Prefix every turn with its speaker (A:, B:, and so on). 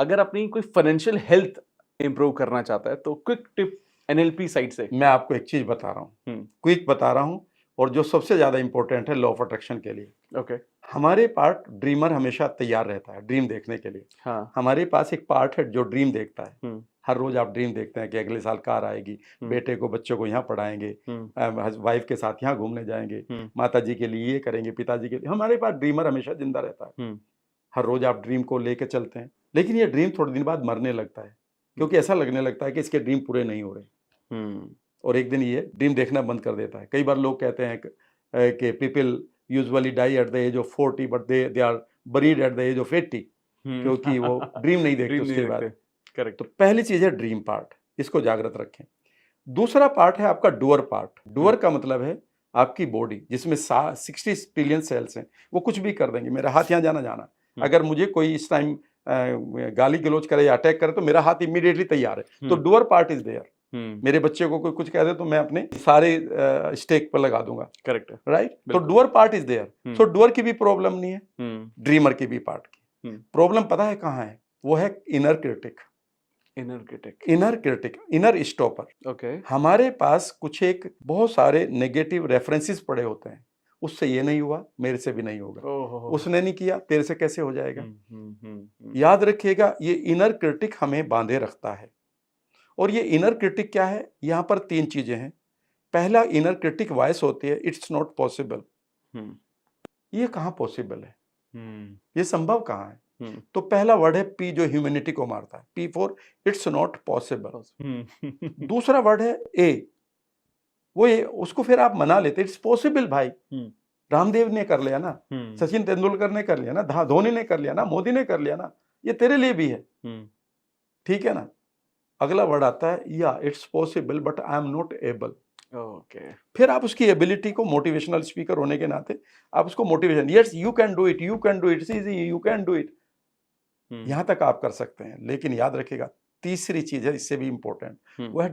A: अगर अपनी कोई फाइनेंशियल हेल्थ इंप्रूव करना चाहता है तो क्विक टिप एनएलपी साइड से।
B: मैं आपको एक चीज बता रहा हूँ, क्विक बता रहा हूँ, और जो सबसे ज्यादा इंपॉर्टेंट है लॉ ऑफ अट्रैक्शन के लिए।
A: ओके।
B: हमारे पार्ट ड्रीमर हमेशा तैयार रहता है ड्रीम देखने के लिए।
A: हाँ।
B: हमारे पास एक पार्ट है जो ड्रीम देखता है।
A: हम्म,
B: हर रोज आप ड्रीम देखते हैं कि अगले साल कार आएगी, बेटे को बच्चों को यहाँ पढ़ाएंगे, वाइफ के साथ यहाँ घूमने जाएंगे, माता जी के लिए ये करेंगे, पिताजी के लिए। हमारे पास ड्रीमर हमेशा जिंदा रहता है। हर रोज आप ड्रीम को लेके चलते हैं, लेकिन ये ड्रीम थोड़े दिन बाद मरने लगता है, क्योंकि ऐसा लगने लगता है कि इसके ड्रीम पूरे नहीं हो रहे, और एक दिन ये ड्रीम देखना बंद कर देता है। कई बार लोग कहते हैं कि people usually die at the age of 40 but they are buried at the age of 80, क्योंकि वो ड्रीम नहीं देखते उसके बाद।
A: करेक्ट।
B: तो पहली चीज है ड्रीम पार्ट, इसको जागृत रखें। दूसरा पार्ट है आपका डुअर पार्ट। डुअर का मतलब है आपकी बॉडी, जिसमें 60 ट्रिलियन सेल्स हैं। वो कुछ भी कर देंगे। मेरा हाथ यहाँ जाना, अगर मुझे कोई इस टाइम गाली गलौज करे या अटैक करे तो मेरा हाथ इमीडिएटली तैयार है। तो डुअर पार्ट इज देयर। मेरे बच्चे को कोई कुछ कह दे तो मैं अपने सारे स्टेक पर लगा दूंगा।
A: Correct,
B: right. तो Dooars part is there. So Dooars की भी प्रॉब्लम नहीं है, ड्रीमर की भी पार्ट की प्रॉब्लम पता है कहाँ है? वो है inner critic. Inner stopper.
A: Okay.
B: हमारे पास कुछ एक बहुत सारे नेगेटिव रेफरेंसेस पड़े होते हैं। उससे ये नहीं हुआ, मेरे से भी नहीं होगा। उसने नहीं किया, तेरे से कैसे हो जाएगा? याद रखिएगा, ये इनर क्रिटिक हमें बांधे रखता है। और ये इनर क्रिटिक क्या है? यहां पर 3 चीजें हैं। पहला इनर क्रिटिक वॉइस होती है, इट्स नॉट पॉसिबल। ये कहां पॉसिबल है? ये संभव कहां है? तो पहला वर्ड है पी, जो ह्यूमैनिटी को मारता है। P for its not possible. दूसरा वर्ड है ए, वो ये, उसको फिर आप मना लेते, इट्स पॉसिबल भाई। रामदेव ने कर लिया ना, सचिन तेंदुलकर ने कर लिया ना, धोनी ने कर लिया ना, मोदी ने कर लिया ना, ये तेरे लिए भी है। ठीक है ना? अगला वर्ड आता है या, it's possible but I am not able.
A: Okay.
B: फिर आप उसकी एबिलिटी को, मोटिवेशनल स्पीकर होने के नाते आप उसको motivation, yes you can do it, you can do it, it's easy, you can do it, यहां तक आप कर सकते हैं। लेकिन याद रखिएगा, तीसरी चीज है इससे भी इंपॉर्टेंट, वो है